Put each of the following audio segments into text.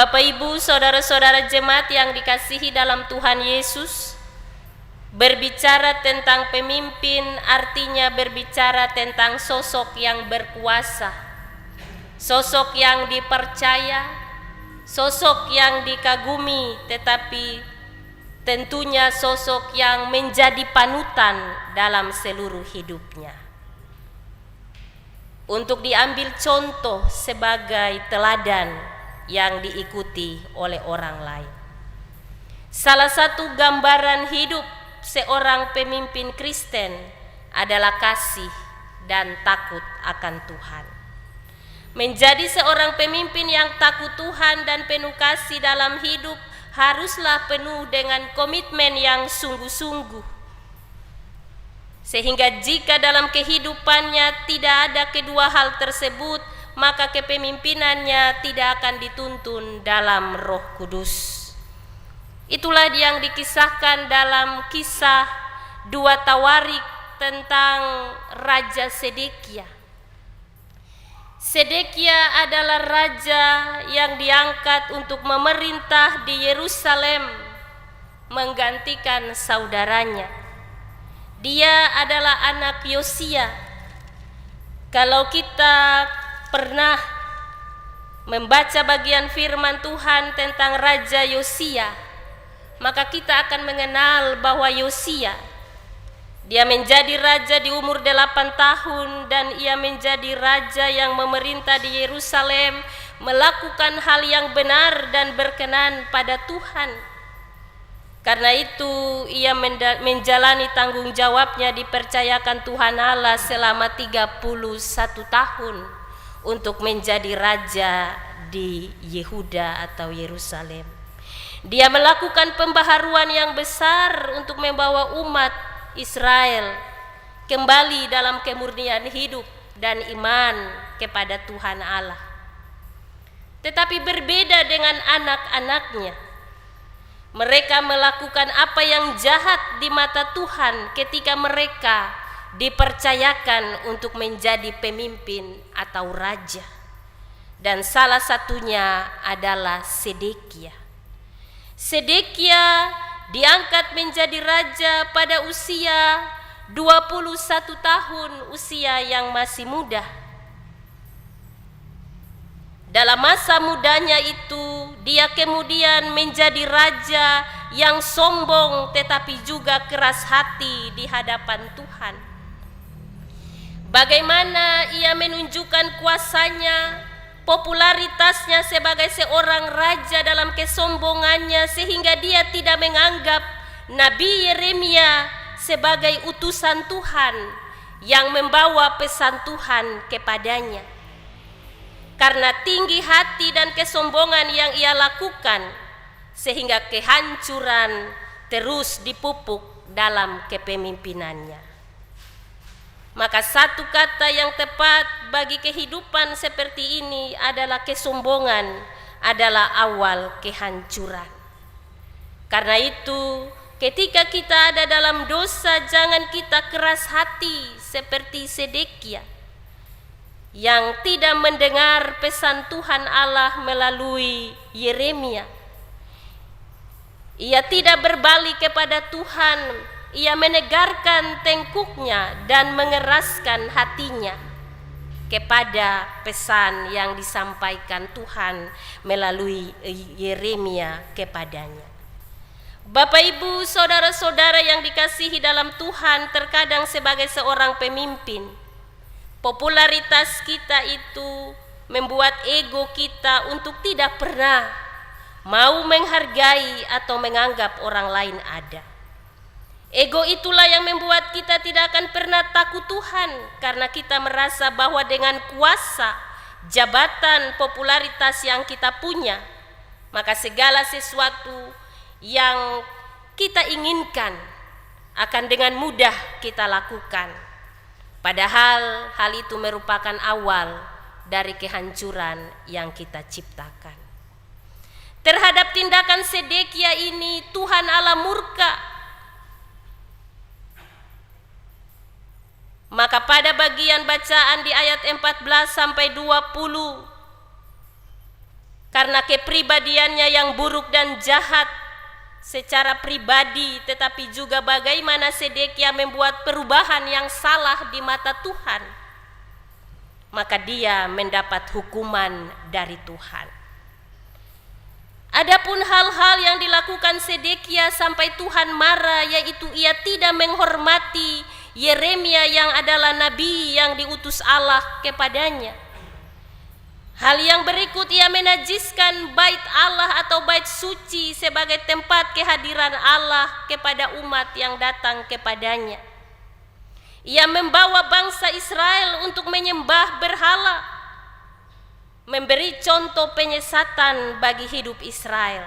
Bapak Ibu, saudara-saudara jemaat yang dikasihi dalam Tuhan Yesus, berbicara tentang pemimpin artinya berbicara tentang sosok yang berkuasa, sosok yang dipercaya, sosok yang dikagumi, tetapi tentunya sosok yang menjadi panutan dalam seluruh hidupnya, untuk diambil contoh sebagai teladan yang diikuti oleh orang lain. Salah satu gambaran hidup seorang pemimpin Kristen adalah kasih dan takut akan Tuhan. Menjadi seorang pemimpin yang takut Tuhan dan penuh kasih dalam hidup haruslah penuh dengan komitmen yang sungguh-sungguh, sehingga jika dalam kehidupannya tidak ada kedua hal tersebut, maka kepemimpinannya tidak akan dituntun dalam Roh Kudus. Itulah yang dikisahkan dalam kisah 2 Tawarik tentang Raja Sedekia. Sedekia adalah raja yang diangkat untuk memerintah di Yerusalem, menggantikan saudaranya. Dia adalah anak Yosia. Kalau kita pernah membaca bagian firman Tuhan tentang Raja Yosia, maka kita akan mengenal bahwa Yosia, dia menjadi raja di umur 8 tahun dan ia menjadi raja yang memerintah di Yerusalem, melakukan hal yang benar dan berkenan pada Tuhan. Karena itu ia menjalani tanggung jawabnya, dipercayakan Tuhan Allah selama 31 tahun untuk menjadi raja di Yehuda atau Yerusalem. Dia melakukan pembaharuan yang besar untuk membawa umat Israel kembali dalam kemurnian hidup dan iman kepada Tuhan Allah. Tetapi berbeda dengan anak-anaknya. Mereka melakukan apa yang jahat di mata Tuhan ketika mereka dipercayakan untuk menjadi pemimpin atau raja. Dan salah satunya adalah Sedekia. Sedekia diangkat menjadi raja pada usia 21 tahun, usia yang masih muda. Dalam masa mudanya itu, dia kemudian menjadi raja yang sombong tetapi juga keras hati di hadapan Tuhan. Bagaimana ia menunjukkan kuasanya, popularitasnya sebagai seorang raja dalam kesombongannya, sehingga dia tidak menganggap Nabi Yeremia sebagai utusan Tuhan yang membawa pesan Tuhan kepadanya. Karena tinggi hati dan kesombongan yang ia lakukan, sehingga kehancuran terus dipupuk dalam kepemimpinannya. Maka satu kata yang tepat bagi kehidupan seperti ini adalah kesombongan adalah awal kehancuran. Karena itu, ketika kita ada dalam dosa, jangan kita keras hati seperti Sedekia yang tidak mendengar pesan Tuhan Allah melalui Yeremia. Ia tidak berbalik kepada Tuhan, ia menegarkan tengkuknya dan mengeraskan hatinya kepada pesan yang disampaikan Tuhan melalui Yeremia kepadanya. Bapak Ibu, saudara-saudara yang dikasihi dalam Tuhan, terkadang sebagai seorang pemimpin, popularitas kita itu membuat ego kita untuk tidak pernah mau menghargai atau menganggap orang lain ada. Ego itulah yang membuat kita tidak akan pernah takut Tuhan, karena kita merasa bahwa dengan kuasa, jabatan, popularitas yang kita punya, maka segala sesuatu yang kita inginkan akan dengan mudah kita lakukan. Padahal hal itu merupakan awal dari kehancuran yang kita ciptakan. Terhadap tindakan Sedekia ini Tuhan Allah murka. Maka pada bagian bacaan di ayat 14 sampai 20, karena kepribadiannya yang buruk dan jahat secara pribadi, tetapi juga bagaimana Sedekia membuat perubahan yang salah di mata Tuhan, maka dia mendapat hukuman dari Tuhan. Adapun hal-hal yang dilakukan Sedekia sampai Tuhan marah, yaitu ia tidak menghormati Yeremia yang adalah nabi yang diutus Allah kepadanya. Hal yang berikut, ia menajiskan bait Allah atau bait suci sebagai tempat kehadiran Allah kepada umat yang datang kepadanya. Ia membawa bangsa Israel untuk menyembah berhala, memberi contoh penyesatan bagi hidup Israel.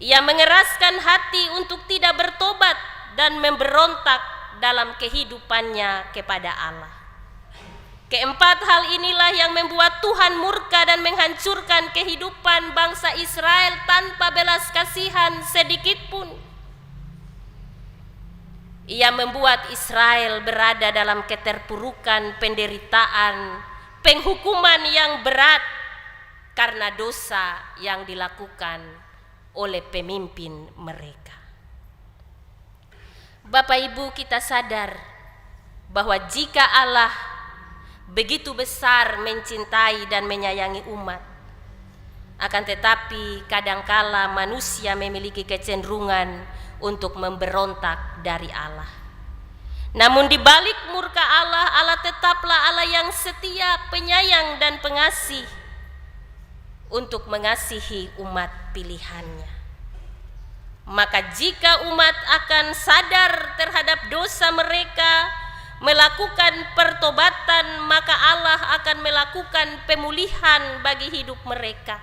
Ia mengeraskan hati untuk tidak bertobat dan memberontak dalam kehidupannya kepada Allah. Keempat hal inilah yang membuat Tuhan murka dan menghancurkan kehidupan bangsa Israel tanpa belas kasihan sedikit pun. Ia membuat Israel berada dalam keterpurukan, penderitaan, penghukuman yang berat karena dosa yang dilakukan oleh pemimpin mereka. Bapak Ibu, kita sadar bahwa jika Allah begitu besar mencintai dan menyayangi umat, akan tetapi kadangkala manusia memiliki kecenderungan untuk memberontak dari Allah. Namun di balik murka Allah, Allah tetaplah Allah yang setia, penyayang dan pengasih untuk mengasihi umat pilihannya. Maka jika umat akan sadar terhadap dosa mereka, melakukan pertobatan, maka Allah akan melakukan pemulihan bagi hidup mereka.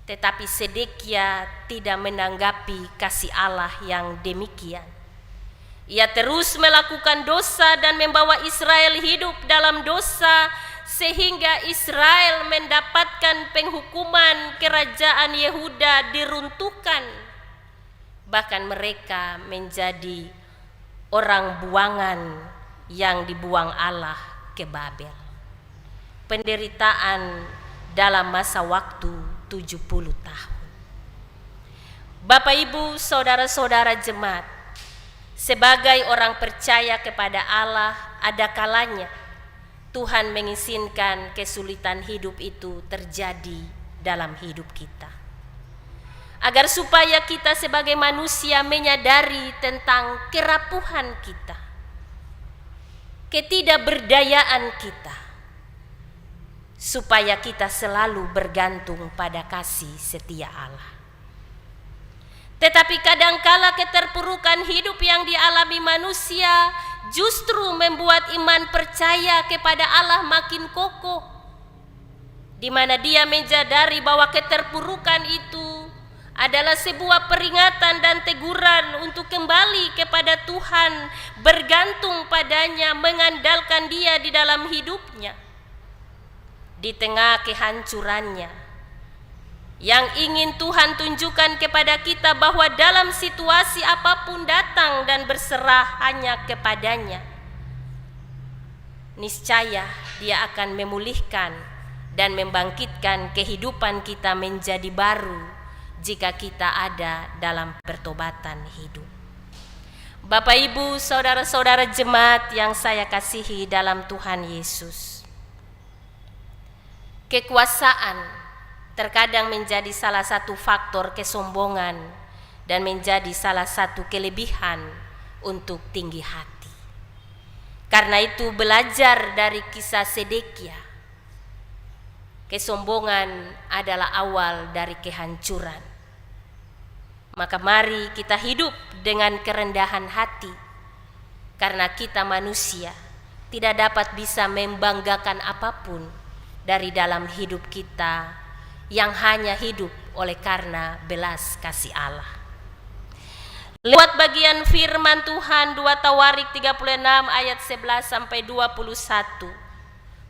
Tetapi Sedekia tidak menanggapi kasih Allah yang demikian. Ia terus melakukan dosa dan membawa Israel hidup dalam dosa, sehingga Israel mendapatkan penghukuman, kerajaan Yehuda diruntuhkan. Bahkan mereka menjadi orang buangan yang dibuang Allah ke Babel. Penderitaan dalam masa waktu 70 tahun. Bapak Ibu, saudara-saudara jemaat, sebagai orang percaya kepada Allah, ada kalanya Tuhan mengizinkan kesulitan hidup itu terjadi dalam hidup kita, agar supaya kita sebagai manusia menyadari tentang kerapuhan kita, ketidakberdayaan kita, supaya kita selalu bergantung pada kasih setia Allah. Tetapi kadangkala keterpurukan hidup yang dialami manusia justru membuat iman percaya kepada Allah makin kokoh, di mana dia menyadari bahwa keterpurukan itu adalah sebuah peringatan dan teguran untuk kembali kepada Tuhan, bergantung padanya, mengandalkan Dia di dalam hidupnya. Di tengah kehancurannya, yang ingin Tuhan tunjukkan kepada kita bahwa dalam situasi apapun datang dan berserah hanya kepadanya, niscaya Dia akan memulihkan dan membangkitkan kehidupan kita menjadi baru jika kita ada dalam pertobatan hidup. Bapak Ibu, saudara-saudara jemaat yang saya kasihi dalam Tuhan Yesus, kekuasaan terkadang menjadi salah satu faktor kesombongan dan menjadi salah satu kelebihan untuk tinggi hati. Karena itu belajar dari kisah Sedekia, kesombongan adalah awal dari kehancuran. Maka mari kita hidup dengan kerendahan hati, karena kita manusia tidak dapat bisa membanggakan apapun dari dalam hidup kita yang hanya hidup oleh karena belas kasih Allah. Lewat bagian firman Tuhan 2 Tawarik 36 ayat 11 sampai 21,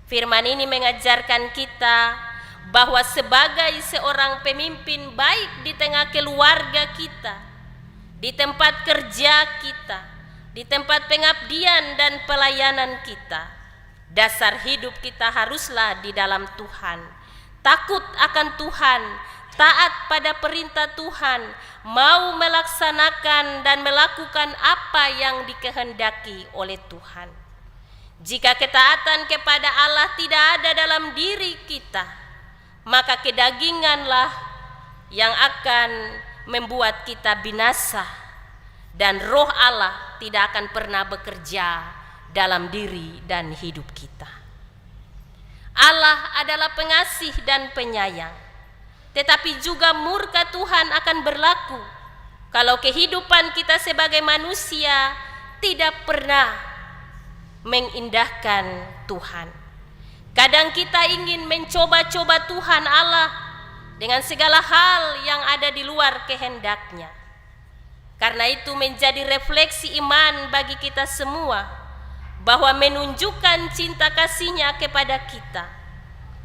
firman ini mengajarkan kita bahwa sebagai seorang pemimpin baik di tengah keluarga kita, di tempat kerja kita, di tempat pengabdian dan pelayanan kita, dasar hidup kita haruslah di dalam Tuhan, takut akan Tuhan, taat pada perintah Tuhan, mau melaksanakan dan melakukan apa yang dikehendaki oleh Tuhan. Jika ketaatan kepada Allah tidak ada dalam diri kita, maka kedaginganlah yang akan membuat kita binasa, dan roh Allah tidak akan pernah bekerja dalam diri dan hidup kita. Allah adalah pengasih dan penyayang, tetapi juga murka Tuhan akan berlaku kalau kehidupan kita sebagai manusia tidak pernah mengindahkan Tuhan. Kadang kita ingin mencoba-coba Tuhan Allah dengan segala hal yang ada di luar kehendaknya. Karena itu menjadi refleksi iman bagi kita semua bahwa menunjukkan cinta kasih-Nya kepada kita,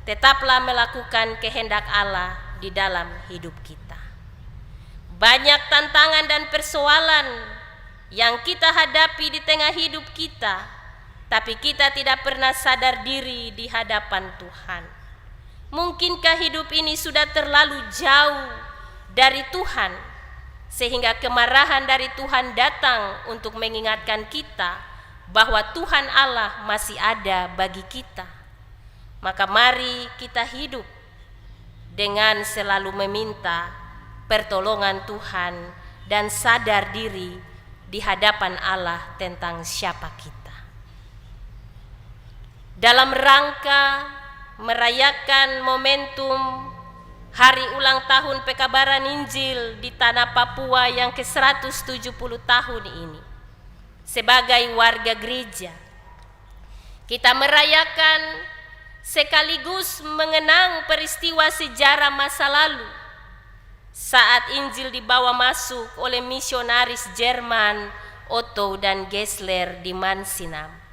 tetaplah melakukan kehendak Allah di dalam hidup kita. Banyak tantangan dan persoalan yang kita hadapi di tengah hidup kita, tapi kita tidak pernah sadar diri di hadapan Tuhan. Mungkinkah hidup ini sudah terlalu jauh dari Tuhan, sehingga kemarahan dari Tuhan datang untuk mengingatkan kita bahwa Tuhan Allah masih ada bagi kita. Maka mari kita hidup dengan selalu meminta pertolongan Tuhan dan sadar diri di hadapan Allah tentang siapa kita. Dalam rangka merayakan momentum hari ulang tahun pekabaran Injil di tanah Papua yang ke-170 tahun ini, sebagai warga gereja, kita merayakan sekaligus mengenang peristiwa sejarah masa lalu saat Injil dibawa masuk oleh misionaris Jerman Otto dan Gessler di Mansinam.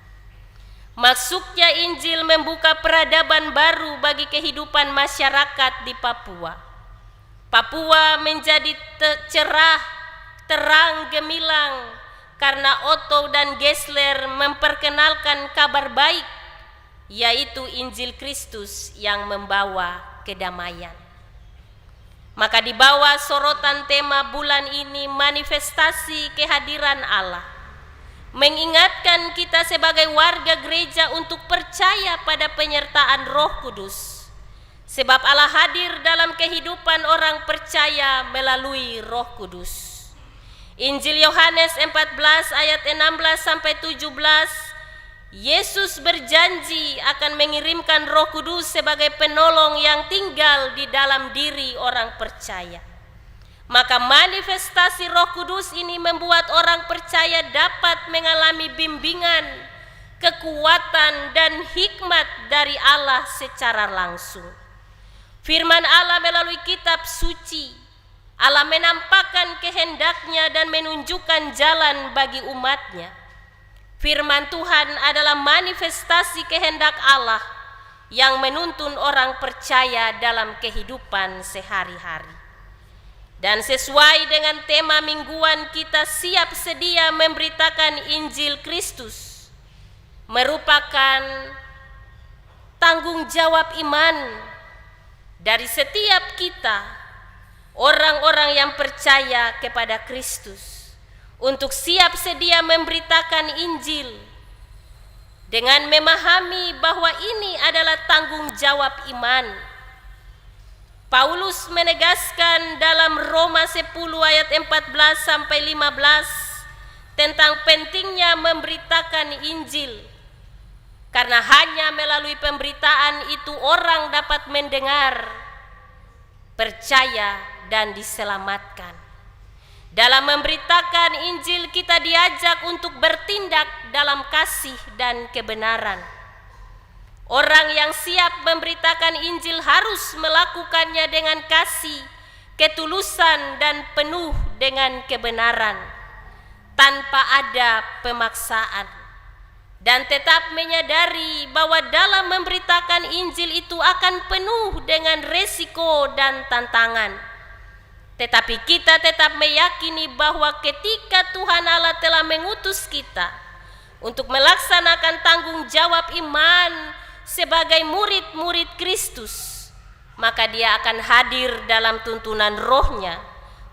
Masuknya Injil membuka peradaban baru bagi kehidupan masyarakat di Papua. Papua menjadi cerah, terang gemilang karena Otto dan Gessler memperkenalkan kabar baik, yaitu Injil Kristus yang membawa kedamaian. Maka di bawah sorotan tema bulan ini, manifestasi kehadiran Allah, mengingatkan kita sebagai warga gereja untuk percaya pada penyertaan Roh Kudus, sebab Allah hadir dalam kehidupan orang percaya melalui Roh Kudus. Injil Yohanes 14 ayat 16-17, Yesus berjanji akan mengirimkan Roh Kudus sebagai penolong yang tinggal di dalam diri orang percaya. Maka manifestasi Roh Kudus ini membuat orang percaya dapat mengalami bimbingan, kekuatan, dan hikmat dari Allah secara langsung. Firman Allah melalui kitab suci, Allah menampakkan kehendak-Nya dan menunjukkan jalan bagi umat-Nya. Firman Tuhan adalah manifestasi kehendak Allah yang menuntun orang percaya dalam kehidupan sehari-hari. Dan sesuai dengan tema mingguan kita, siap sedia memberitakan Injil Kristus, merupakan tanggung jawab iman dari setiap kita, orang-orang yang percaya kepada Kristus, untuk siap sedia memberitakan Injil dengan memahami bahwa ini adalah tanggung jawab iman. Paulus menegaskan dalam Roma 10 ayat 14-15 tentang pentingnya memberitakan Injil, karena hanya melalui pemberitaan itu orang dapat mendengar, percaya, dan diselamatkan. Dalam memberitakan Injil kita diajak untuk bertindak dalam kasih dan kebenaran. Orang yang siap memberitakan Injil harus melakukannya dengan kasih, ketulusan, dan penuh dengan kebenaran, tanpa ada pemaksaan, dan tetap menyadari bahwa dalam memberitakan Injil itu akan penuh dengan resiko dan tantangan. Tetapi kita tetap meyakini bahwa ketika Tuhan Allah telah mengutus kita untuk melaksanakan tanggung jawab iman sebagai murid-murid Kristus, maka Dia akan hadir dalam tuntunan Roh-Nya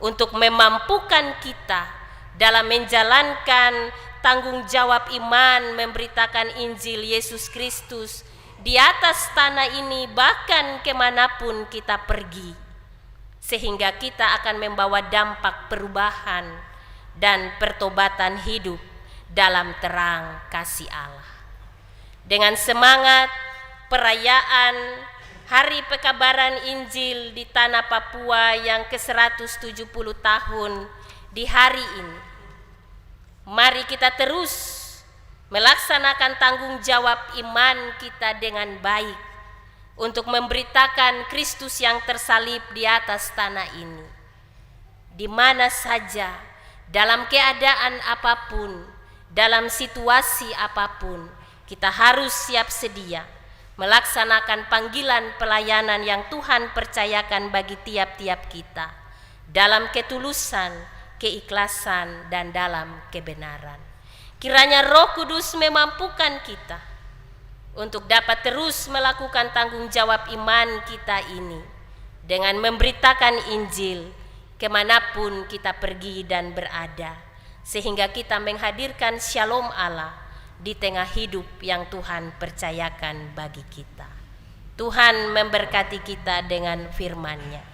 untuk memampukan kita dalam menjalankan tanggung jawab iman memberitakan Injil Yesus Kristus di atas tanah ini, bahkan kemanapun kita pergi, sehingga kita akan membawa dampak perubahan dan pertobatan hidup dalam terang kasih Allah. Dengan semangat perayaan Hari Pekabaran Injil di tanah Papua yang ke-170 tahun di hari ini, mari kita terus melaksanakan tanggung jawab iman kita dengan baik untuk memberitakan Kristus yang tersalib di atas tanah ini. Di mana saja, dalam keadaan apapun, dalam situasi apapun, kita harus siap sedia melaksanakan panggilan pelayanan yang Tuhan percayakan bagi tiap-tiap kita dalam ketulusan, keikhlasan, dan dalam kebenaran. Kiranya Roh Kudus memampukan kita untuk dapat terus melakukan tanggung jawab iman kita ini dengan memberitakan Injil kemanapun kita pergi dan berada, sehingga kita menghadirkan shalom Allah di tengah hidup yang Tuhan percayakan bagi kita. Tuhan memberkati kita dengan firman-Nya.